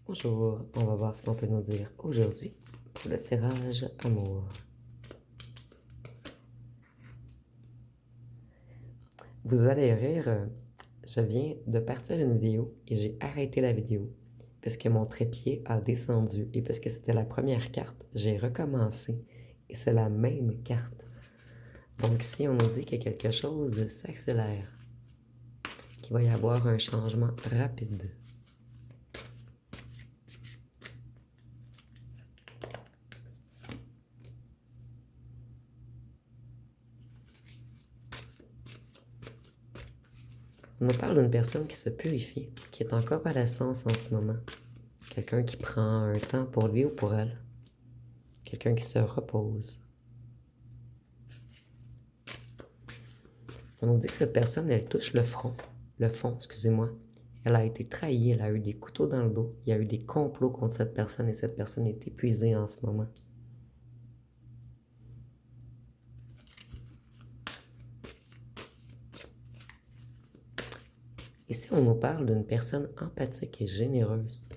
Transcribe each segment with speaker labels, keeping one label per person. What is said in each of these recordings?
Speaker 1: Bonjour, on va voir ce qu'on peut nous dire aujourd'hui pour le tirage amour. Vous allez rire, je viens de partir une vidéo et j'ai arrêté la vidéo parce que mon trépied a descendu et parce que c'était la première carte, j'ai recommencé et c'est la même carte. Donc si on nous dit que quelque chose s'accélère, qu'il va y avoir un changement rapide. On nous parle d'une personne qui se purifie, qui est en convalescence en ce moment. Quelqu'un qui prend un temps pour lui ou pour elle. Quelqu'un qui se repose. On nous dit que cette personne, elle touche le fond. Le fond, excusez-moi. Elle a été trahie, elle a eu des couteaux dans le dos. Il y a eu des complots contre cette personne et cette personne est épuisée en ce moment. Ici, on nous parle d'une personne empathique et généreuse.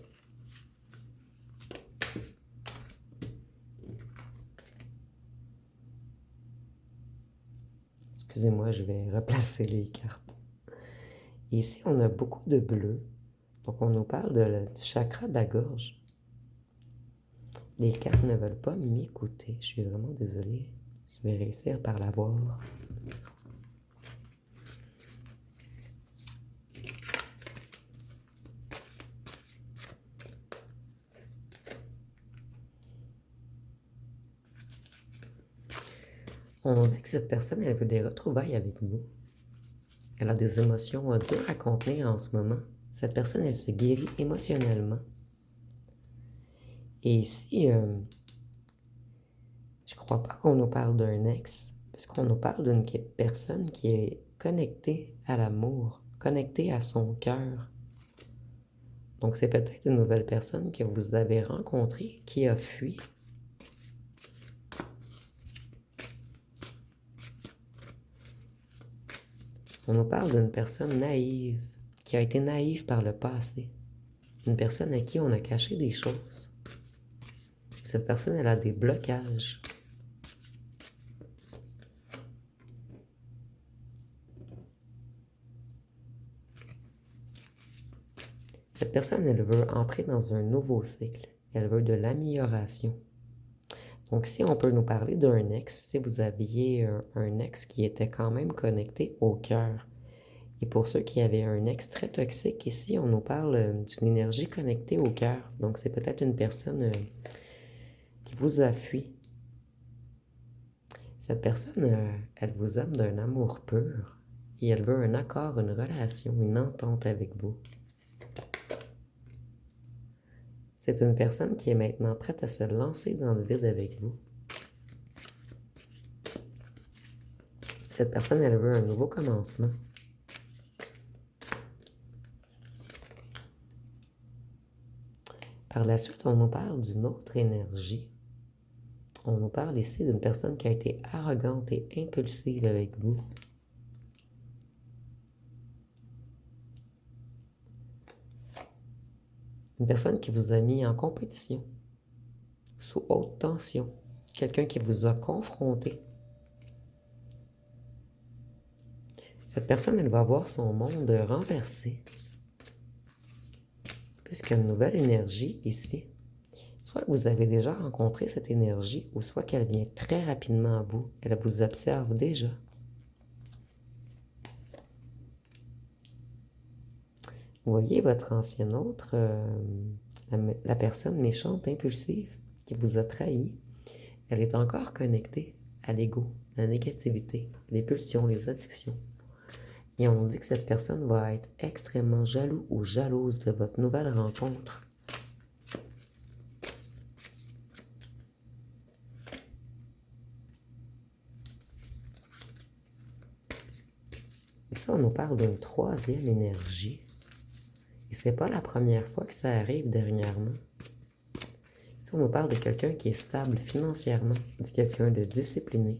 Speaker 1: Excusez-moi, je vais replacer les cartes. Et ici, on a beaucoup de bleu. Donc, on nous parle du chakra de la gorge. Les cartes ne veulent pas m'écouter. Je suis vraiment désolée. Je vais réussir par la voir. On dit que cette personne, elle veut des retrouvailles avec vous. Elle a des émotions dures à contenir en ce moment. Cette personne, elle se guérit émotionnellement. Et ici, je crois pas qu'on nous parle d'un ex, parce qu'on nous parle d'une personne qui est connectée à l'amour, connectée à son cœur. Donc, c'est peut-être une nouvelle personne que vous avez rencontrée qui a fui. On nous parle d'une personne naïve, qui a été naïve par le passé. Une personne à qui on a caché des choses. Cette personne, elle a des blocages. Cette personne, elle veut entrer dans un nouveau cycle. Elle veut de l'amélioration. Donc, si on peut nous parler d'un ex, si vous aviez un ex qui était quand même connecté au cœur, et pour ceux qui avaient un ex très toxique, ici, on nous parle d'une énergie connectée au cœur. Donc, c'est peut-être une personne qui vous a fui. Cette personne, elle vous aime d'un amour pur et elle veut un accord, une relation, une entente avec vous. C'est une personne qui est maintenant prête à se lancer dans le vide avec vous. Cette personne, elle veut un nouveau commencement. Par la suite, on nous parle d'une autre énergie. On nous parle ici d'une personne qui a été arrogante et impulsive avec vous. Une personne qui vous a mis en compétition, sous haute tension. Quelqu'un qui vous a confronté. Cette personne, elle va avoir son monde renversé. Puisqu'il y a une nouvelle énergie ici. Soit que vous avez déjà rencontré cette énergie, ou soit qu'elle vient très rapidement à vous. Elle vous observe déjà. Vous voyez votre ancien autre, la personne méchante, impulsive, qui vous a trahi, elle est encore connectée à l'ego, à la négativité, les pulsions, les addictions. Et on dit que cette personne va être extrêmement jaloux ou jalouse de votre nouvelle rencontre. Et ça, on nous parle d'une troisième énergie. Et c'est pas la première fois que ça arrive dernièrement. Ici, on nous parle de quelqu'un qui est stable financièrement, de quelqu'un de discipliné.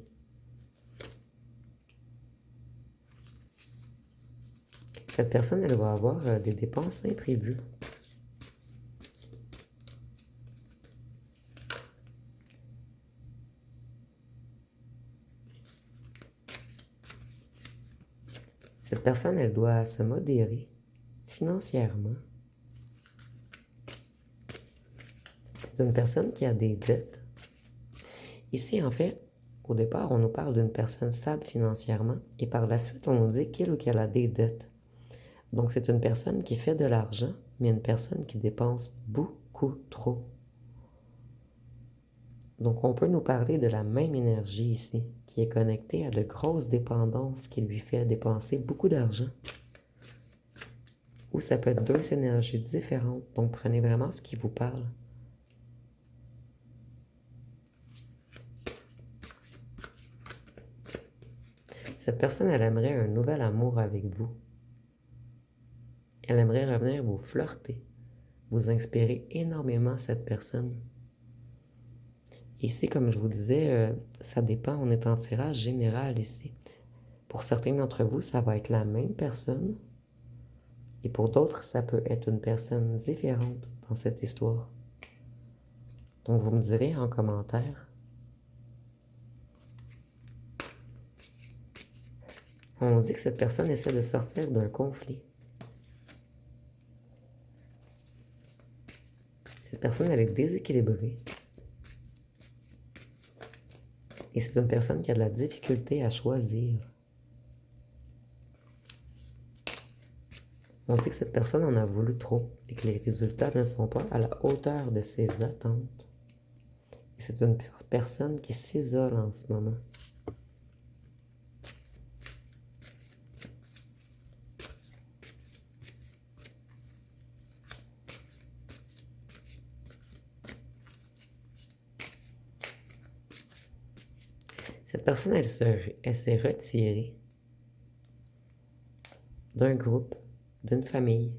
Speaker 1: Cette personne, elle va avoir des dépenses imprévues. Cette personne, elle doit se modérer financièrement. C'est une personne qui a des dettes. Ici, en fait, au départ, on nous parle d'une personne stable financièrement et par la suite, on nous dit qu'il ou qu'elle a des dettes. Donc, c'est une personne qui fait de l'argent, mais une personne qui dépense beaucoup trop. Donc, on peut nous parler de la même énergie ici, qui est connectée à de grosses dépendances qui lui fait dépenser beaucoup d'argent. Ou ça peut être deux énergies différentes. Donc, prenez vraiment ce qui vous parle. Cette personne, elle aimerait un nouvel amour avec vous. Elle aimerait revenir vous flirter, vous inspirer énormément cette personne. Ici, comme je vous disais, ça dépend, on est en tirage général ici. Pour certains d'entre vous, ça va être la même personne. Et pour d'autres, ça peut être une personne différente dans cette histoire. Donc, vous me direz en commentaire. On dit que cette personne essaie de sortir d'un conflit. Cette personne, elle est déséquilibrée. Et c'est une personne qui a de la difficulté à choisir. On dit que cette personne en a voulu trop et que les résultats ne sont pas à la hauteur de ses attentes. Et c'est une personne qui s'isole en ce moment. Cette personne, elle s'est retirée d'un groupe, d'une famille.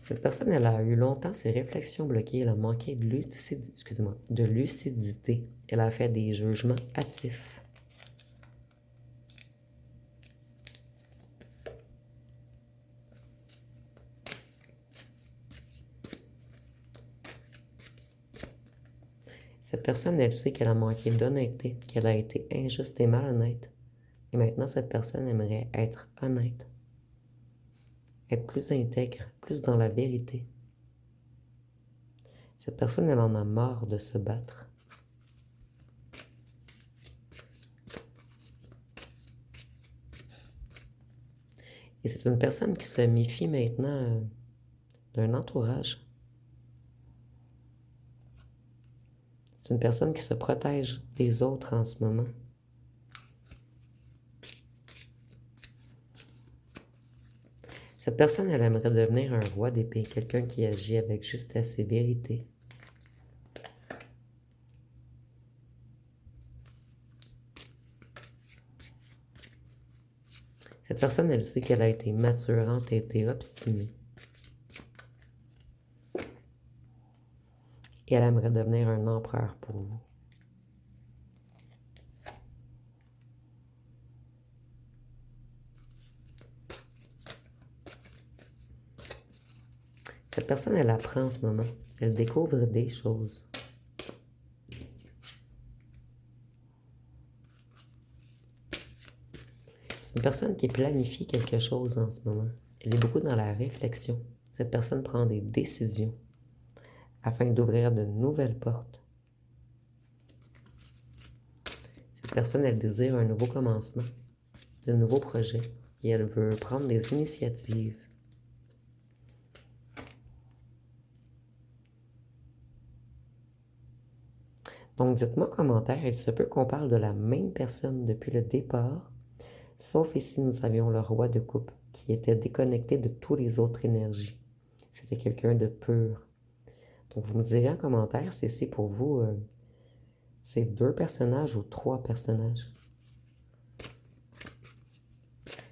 Speaker 1: Cette personne, elle a eu longtemps ses réflexions bloquées, elle a manqué de lucidité. Elle a fait des jugements hâtifs. Cette personne, elle sait qu'elle a manqué d'honnêteté, qu'elle a été injuste et malhonnête. Et maintenant, cette personne aimerait être honnête, être plus intègre, plus dans la vérité. Cette personne, elle en a marre de se battre. Et c'est une personne qui se méfie maintenant d'un entourage. C'est une personne qui se protège des autres en ce moment. Cette personne, elle aimerait devenir un roi d'épée, quelqu'un qui agit avec justesse et vérité. Cette personne, elle sait qu'elle a été mature, entêtée, obstinée. Et elle aimerait devenir un empereur pour vous. Cette personne, elle apprend en ce moment. Elle découvre des choses. C'est une personne qui planifie quelque chose en ce moment. Elle est beaucoup dans la réflexion. Cette personne prend des décisions afin d'ouvrir de nouvelles portes. Cette personne, elle désire un nouveau commencement, de nouveaux projets, et elle veut prendre des initiatives. Donc, dites-moi en commentaire, il se peut qu'on parle de la même personne depuis le départ, sauf ici, nous avions le roi de coupe, qui était déconnecté de toutes les autres énergies. C'était quelqu'un de pur. Donc, vous me direz en commentaire si pour vous, c'est 2 personnages ou 3 personnages.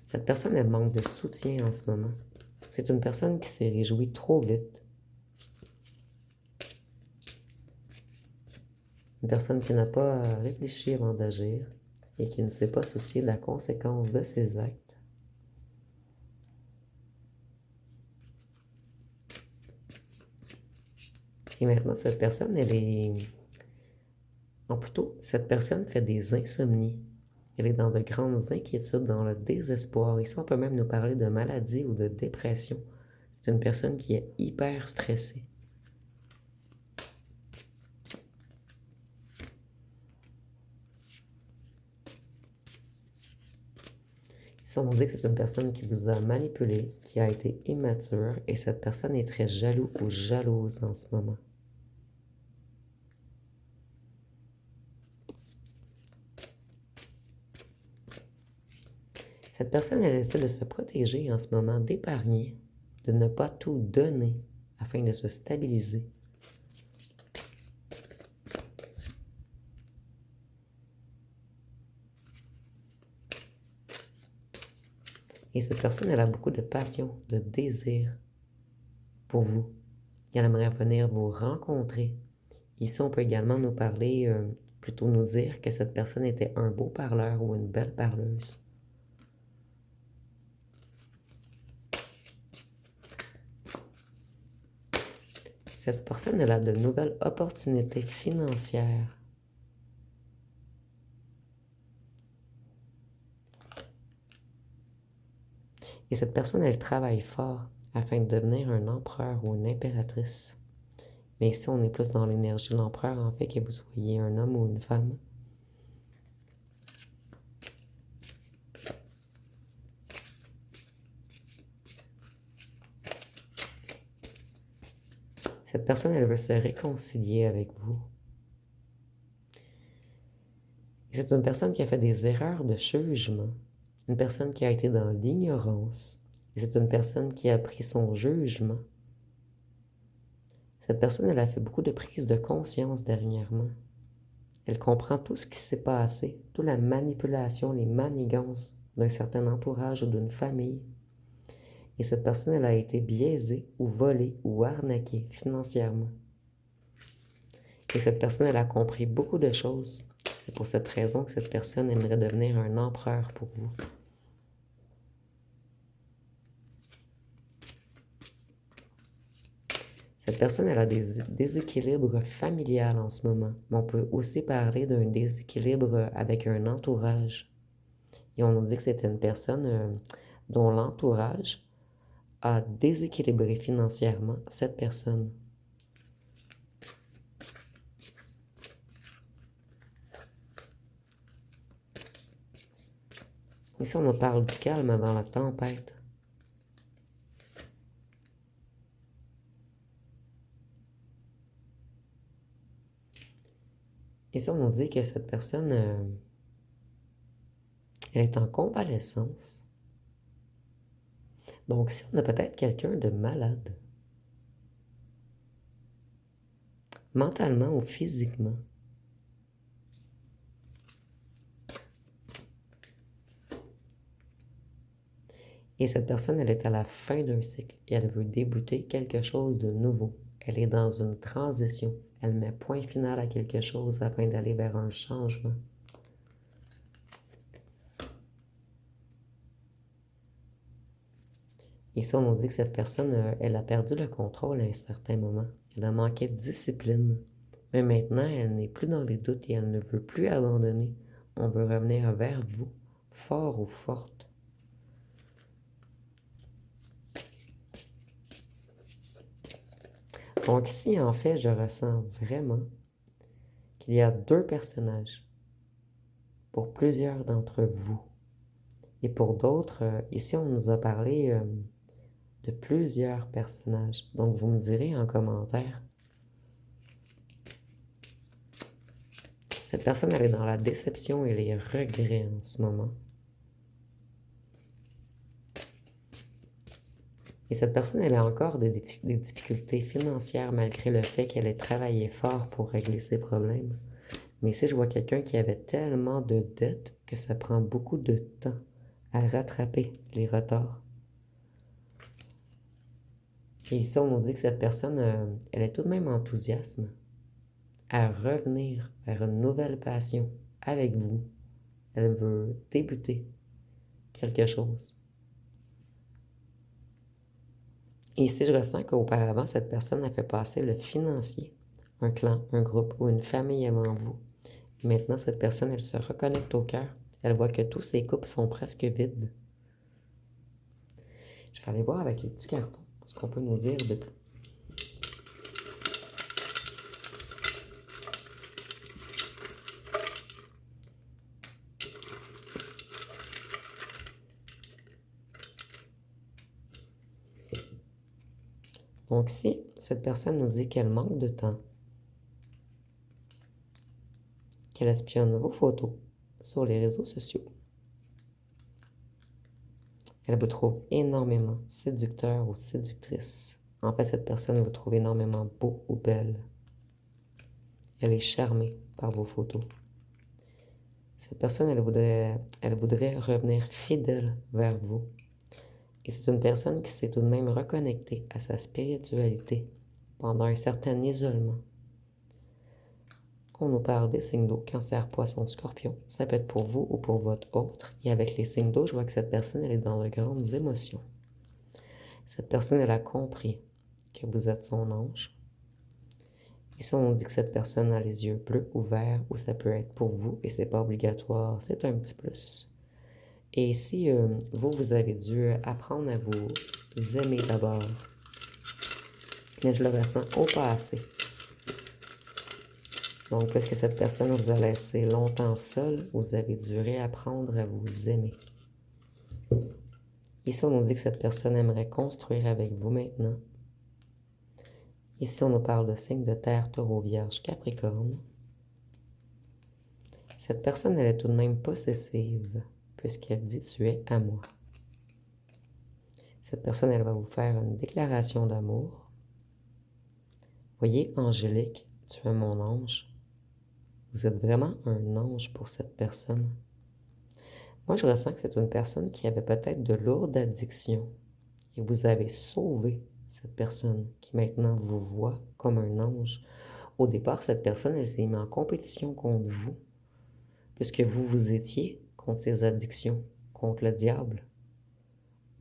Speaker 1: Cette personne, elle manque de soutien en ce moment. C'est une personne qui s'est réjouie trop vite. Une personne qui n'a pas réfléchi avant d'agir et qui ne s'est pas soucié de la conséquence de ses actes. Et maintenant, cette personne, elle est... En plutôt, cette personne fait des insomnies. Elle est dans de grandes inquiétudes, dans le désespoir. Ici, on peut même nous parler de maladie ou de dépression. C'est une personne qui est hyper stressée. Ici, on nous dit que c'est une personne qui vous a manipulé, qui a été immature, et cette personne est très jaloux ou jalouse en ce moment. Cette personne, elle essaie de se protéger en ce moment, d'épargner, de ne pas tout donner afin de se stabiliser. Et cette personne, elle a beaucoup de passion, de désir pour vous. Et elle aimerait venir vous rencontrer. Ici, on peut également nous parler, plutôt nous dire que cette personne était un beau parleur ou une belle parleuse. Cette personne, elle a de nouvelles opportunités financières. Et cette personne, elle travaille fort afin de devenir un empereur ou une impératrice. Mais ici, on est plus dans l'énergie de l'empereur, en fait, que vous soyez un homme ou une femme. Cette personne, elle veut se réconcilier avec vous. C'est une personne qui a fait des erreurs de jugement, une personne qui a été dans l'ignorance, et c'est une personne qui a pris son jugement. Cette personne, elle a fait beaucoup de prises de conscience dernièrement. Elle comprend tout ce qui s'est passé, toute la manipulation, les manigances d'un certain entourage ou d'une famille. Et cette personne, elle a été biaisée ou volée ou arnaquée financièrement. Et cette personne, elle a compris beaucoup de choses. C'est pour cette raison que cette personne aimerait devenir un empereur pour vous. Cette personne, elle a des déséquilibres familiales en ce moment. Mais on peut aussi parler d'un déséquilibre avec un entourage. Et on nous dit que c'est une personne dont l'entourage a déséquilibré financièrement cette personne. Ici, on nous parle du calme avant la tempête. Ici, on nous dit que cette personne, elle est en convalescence. Donc, si on a peut-être quelqu'un de malade, mentalement ou physiquement, et cette personne, elle est à la fin d'un cycle et elle veut débuter quelque chose de nouveau. Elle est dans une transition. Elle met point final à quelque chose afin d'aller vers un changement. Ici, on nous dit que cette personne, elle a perdu le contrôle à un certain moment. Elle a manqué de discipline. Mais maintenant, elle n'est plus dans les doutes et elle ne veut plus abandonner. On veut revenir vers vous, fort ou forte. Donc ici, en fait, je ressens vraiment qu'il y a deux personnages pour plusieurs d'entre vous. Et pour d'autres, ici, on nous a parlé de plusieurs personnages. Donc, vous me direz en commentaire. Cette personne, elle est dans la déception et les regrets en ce moment. Et cette personne, elle a encore des difficultés financières malgré le fait qu'elle ait travaillé fort pour régler ses problèmes. Mais ici, je vois quelqu'un qui avait tellement de dettes que ça prend beaucoup de temps à rattraper les retards. Et ici, on nous dit que cette personne, elle est tout de même enthousiaste à revenir vers une nouvelle passion avec vous. Elle veut débuter quelque chose. Et ici, je ressens qu'auparavant, cette personne a fait passer le financier, un clan, un groupe ou une famille avant vous. Et maintenant, cette personne, elle se reconnecte au cœur. Elle voit que tous ses coupes sont presque vides. Je vais aller voir avec les petits cartons ce qu'on peut nous dire de plus. Donc si cette personne nous dit qu'elle manque de temps, qu'elle espionne vos photos sur les réseaux sociaux, elle vous trouve énormément séducteur ou séductrice. En fait, cette personne vous trouve énormément beau ou belle. Elle est charmée par vos photos. Cette personne, elle voudrait revenir fidèle vers vous. Et c'est une personne qui s'est tout de même reconnectée à sa spiritualité pendant un certain isolement. On nous parle des signes d'eau, Cancer, Poisson, Scorpion. Ça peut être pour vous ou pour votre autre. Et avec les signes d'eau, je vois que cette personne, elle est dans de grandes émotions. Cette personne, elle a compris que vous êtes son ange. Ici, on dit que cette personne a les yeux bleus ou verts, ou ça peut être pour vous, et c'est pas obligatoire, c'est un petit plus. Et ici, vous avez dû apprendre à vous aimer d'abord. Mais je le ressens au passé. Donc, puisque cette personne vous a laissé longtemps seul, vous avez dû réapprendre à vous aimer. Ici, on nous dit que cette personne aimerait construire avec vous maintenant. Ici, on nous parle de signes de terre, taureau, vierge, capricorne. Cette personne, elle est tout de même possessive, puisqu'elle dit « tu es à moi ». Cette personne, elle va vous faire une déclaration d'amour. Voyez, Angélique, tu es mon ange. Vous êtes vraiment un ange pour cette personne. Moi, je ressens que c'est une personne qui avait peut-être de lourdes addictions. Et vous avez sauvé cette personne qui maintenant vous voit comme un ange. Au départ, cette personne, elle s'est mise en compétition contre vous, puisque vous étiez contre ses addictions, contre le diable.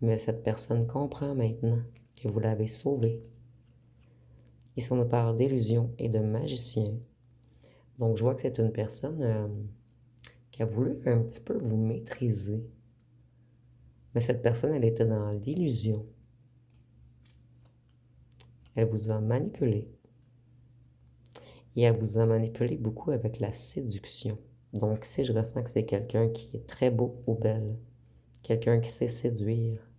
Speaker 1: Mais cette personne comprend maintenant que vous l'avez sauvée. Ici, on nous parle d'illusion et de magicien. Donc, je vois que c'est une personne qui a voulu un petit peu vous maîtriser. Mais cette personne, elle était dans l'illusion. Elle vous a manipulé. Et elle vous a manipulé beaucoup avec la séduction. Donc, si je ressens que c'est quelqu'un qui est très beau ou belle, quelqu'un qui sait séduire.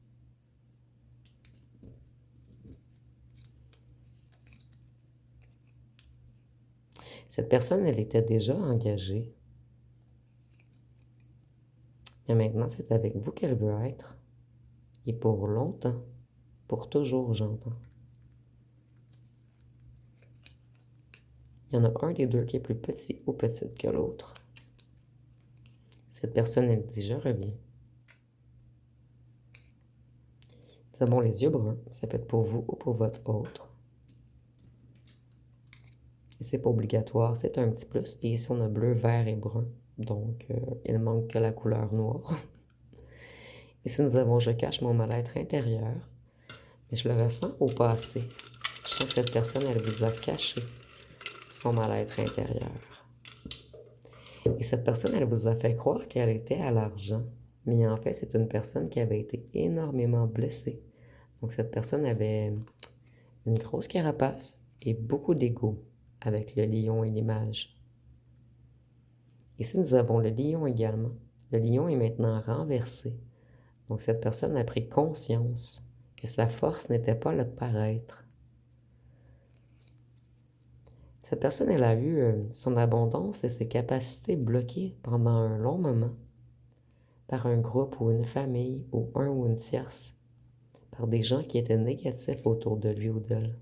Speaker 1: Cette personne, elle était déjà engagée. Mais maintenant, c'est avec vous qu'elle veut être. Et pour longtemps. Pour toujours, j'entends. Il y en a un des deux qui est plus petit ou petite que l'autre. Cette personne, elle dit « je reviens ». Nous avons les yeux bruns. Ça peut être pour vous ou pour votre autre. Et c'est pas obligatoire, c'est un petit plus. Et ici, on a bleu, vert et brun. Donc, il ne manque que la couleur noire. Ici, nous avons « je cache mon mal-être intérieur ». Mais je le ressens au passé. Je sens que cette personne, elle vous a caché son mal-être intérieur. Et cette personne, elle vous a fait croire qu'elle était à l'argent. Mais en fait, c'est une personne qui avait été énormément blessée. Donc, cette personne avait une grosse carapace et beaucoup d'ego avec le lion et l'image. Ici, nous avons le lion également. Le lion est maintenant renversé. Donc, cette personne a pris conscience que sa force n'était pas le paraître. Cette personne, elle a eu son abondance et ses capacités bloquées pendant un long moment par un groupe ou une famille ou un ou une tierce, par des gens qui étaient négatifs autour de lui ou d'elle.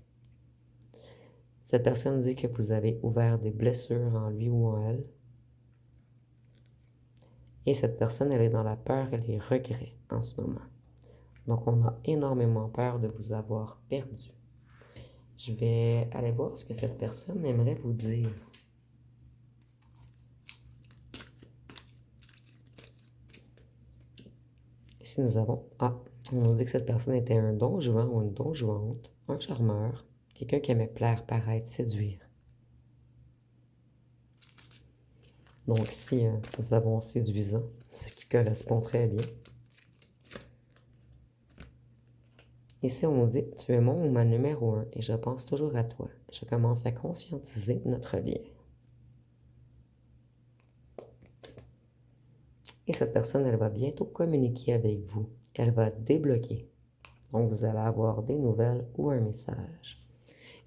Speaker 1: Cette personne dit que vous avez ouvert des blessures en lui ou en elle. Et cette personne, elle est dans la peur et les regrets en ce moment. Donc, on a énormément peur de vous avoir perdu. Je vais aller voir ce que cette personne aimerait vous dire. Ici, nous avons On dit que cette personne était un don juan ou une don juante, un charmeur, quelqu'un qui aimait plaire, paraître, séduire. Donc ici, nous avons séduisant, ce qui correspond très bien. Ici, on nous dit, tu es mon ou ma numéro 1 et je pense toujours à toi. Je commence à conscientiser notre lien. Et cette personne, elle va bientôt communiquer avec vous. Elle va débloquer. Donc, vous allez avoir des nouvelles ou un message.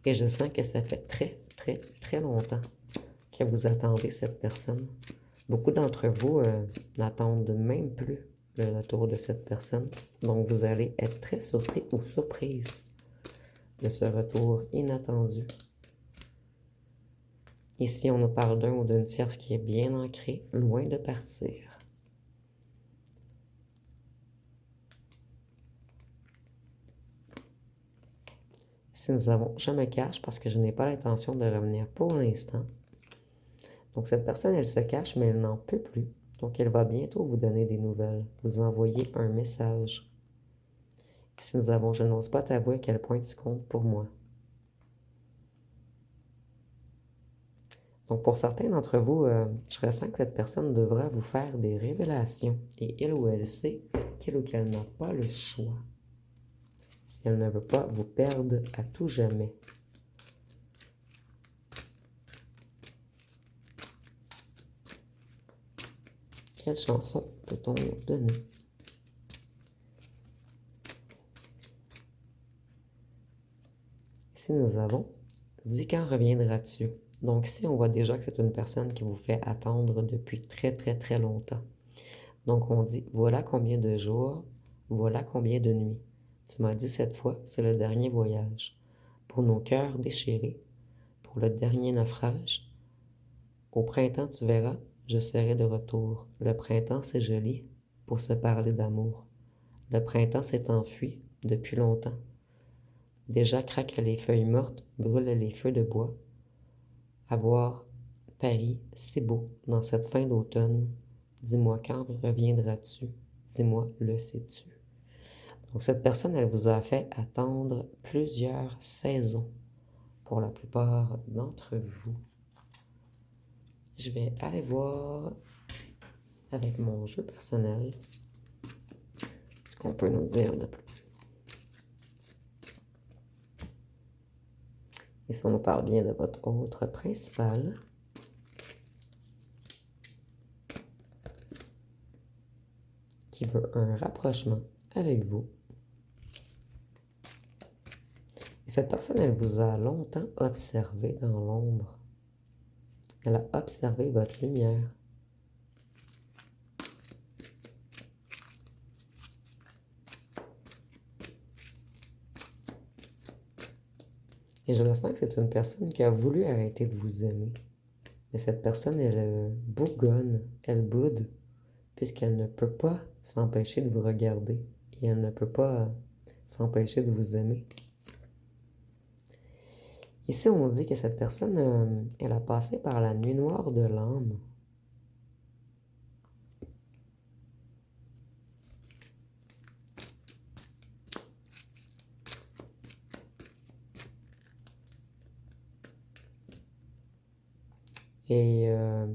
Speaker 1: Et je sens que ça fait très, très, très longtemps que vous attendez cette personne. Beaucoup d'entre vous n'attendent même plus le retour de cette personne. Donc, vous allez être très surpris ou surprise de ce retour inattendu. Ici, on nous parle d'un ou d'une tierce qui est bien ancrée, loin de partir. Ici, nous avons « Je me cache parce que je n'ai pas l'intention de revenir pour l'instant ». Donc, cette personne, elle se cache, mais elle n'en peut plus. Donc, elle va bientôt vous donner des nouvelles, vous envoyer un message. Ici, nous avons « Je n'ose pas t'avouer à quel point tu comptes pour moi ». Donc, pour certains d'entre vous, je ressens que cette personne devra vous faire des révélations. Et il ou elle sait qu'il ou qu'elle n'a pas le choix. Si elle ne veut pas vous perdre à tout jamais. Quelle chanson peut-on nous donner? Ici, nous avons « Dis quand reviendras-tu » Donc ici, on voit déjà que c'est une personne qui vous fait attendre depuis très, très, très longtemps. Donc on dit « Voilà combien de jours, voilà combien de nuits. Tu m'as dit cette fois, c'est le dernier voyage. Pour nos cœurs déchirés, pour le dernier naufrage. Au printemps, tu verras, je serai de retour. Le printemps, c'est joli pour se parler d'amour. Le printemps s'est enfui depuis longtemps. Déjà craquent les feuilles mortes, brûlent les feux de bois. À voir Paris si beau dans cette fin d'automne. Dis-moi quand reviendras-tu? Dis-moi le sais-tu? Donc cette personne, elle vous a fait attendre plusieurs saisons pour la plupart d'entre vous. Je vais aller voir avec mon jeu personnel ce qu'on peut nous dire de plus. Ici, on nous parle bien de votre autre principal. Qui veut un rapprochement avec vous. Et cette personne, elle vous a longtemps observé dans l'ombre. Elle a observé votre lumière. Et je ressens que c'est une personne qui a voulu arrêter de vous aimer. Mais cette personne, elle bougonne, elle boude, puisqu'elle ne peut pas s'empêcher de vous regarder. Et elle ne peut pas s'empêcher de vous aimer. Ici, on dit que cette personne, elle a passé par la nuit noire de l'âme. Et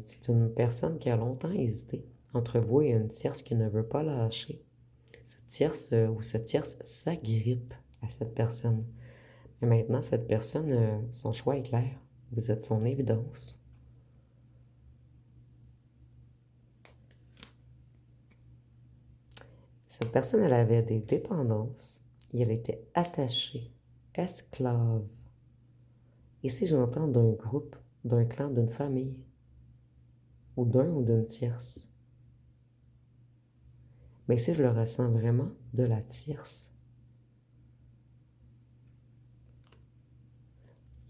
Speaker 1: c'est une personne qui a longtemps hésité entre vous et une tierce qui ne veut pas lâcher. Cette tierce ou ce tierce s'agrippe à cette personne. Mais maintenant, cette personne, son choix est clair. Vous êtes son évidence. Cette personne, elle avait des dépendances et elle était attachée, esclave. Ici, j'entends d'un groupe, d'un clan, d'une famille, ou d'un ou d'une tierce. Mais ici, je le ressens vraiment de la tierce.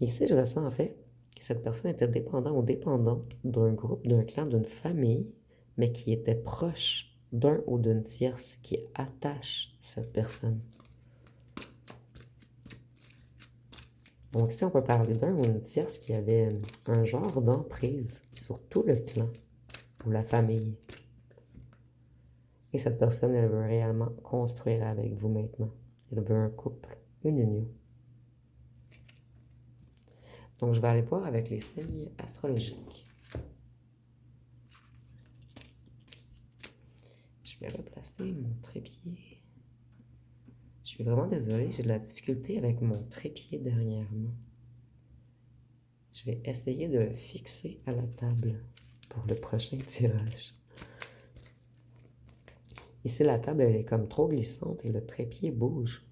Speaker 1: Ici, je ressens en fait que cette personne était dépendante ou dépendante d'un groupe, d'un clan, d'une famille, mais qui était proche d'un ou d'une tierce qui attache cette personne. Donc ici, on peut parler d'un ou une tierce qui avait un genre d'emprise sur tout le clan ou la famille. Et cette personne, elle veut réellement construire avec vous maintenant. Elle veut un couple, une union. Donc, je vais aller voir avec les signes astrologiques. Je vais replacer mon trépied. Je suis vraiment désolée, j'ai de la difficulté avec mon trépied dernièrement. Je vais essayer de le fixer à la table pour le prochain tirage. Ici, la table, elle est comme trop glissante et le trépied bouge.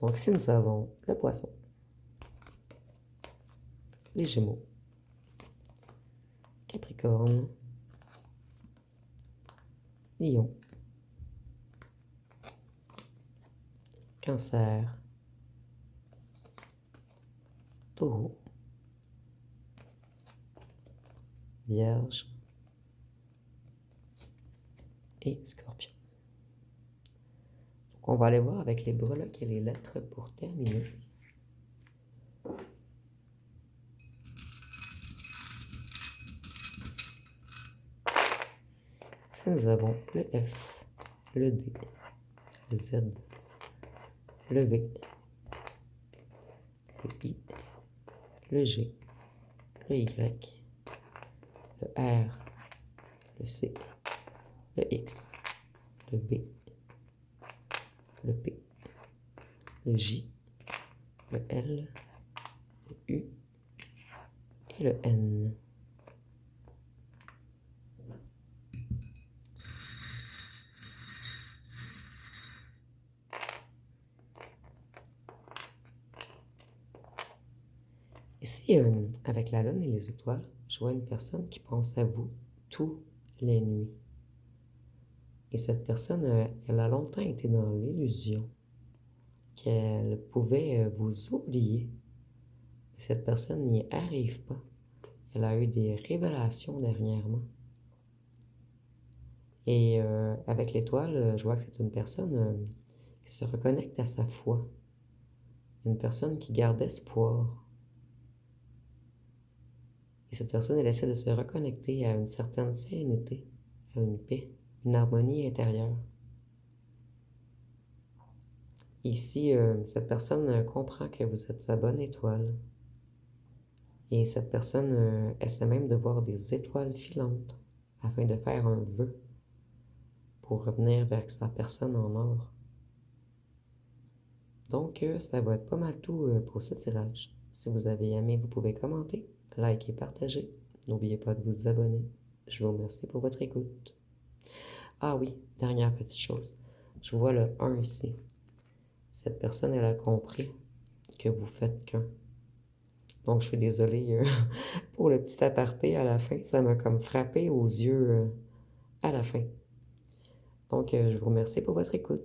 Speaker 1: Donc, ici, nous avons le poisson, les gémeaux, capricorne, lion, cancer, taureau, vierge et scorpion. Donc, on va aller voir avec les breloques et les lettres pour terminer. Ici, nous avons le F, le D, le Z, le V, le I, le G, le Y, le R, le C, le X, le B, le P, le J, le L, le U et le N. Ici, avec la lune et les étoiles, je vois une personne qui pense à vous toutes les nuits. Et cette personne, elle a longtemps été dans l'illusion qu'elle pouvait vous oublier. Cette personne n'y arrive pas. Elle a eu des révélations dernièrement. Et avec l'étoile, je vois que c'est une personne qui se reconnecte à sa foi. Une personne qui garde espoir. Et cette personne, elle essaie de se reconnecter à une certaine sérénité, à une paix, une harmonie intérieure. Ici, cette personne comprend que vous êtes sa bonne étoile. Et cette personne essaie même de voir des étoiles filantes afin de faire un vœu pour revenir vers sa personne en or. Donc, ça va être pas mal tout pour ce tirage. Si vous avez aimé, vous pouvez commenter, liker, partager. N'oubliez pas de vous abonner. Je vous remercie pour votre écoute. Ah oui, dernière petite chose. Je vois le 1 ici. Cette personne, elle a compris que vous faites qu'un. Donc, je suis désolée pour le petit aparté à la fin. Ça m'a comme frappé aux yeux à la fin. Donc, je vous remercie pour votre écoute.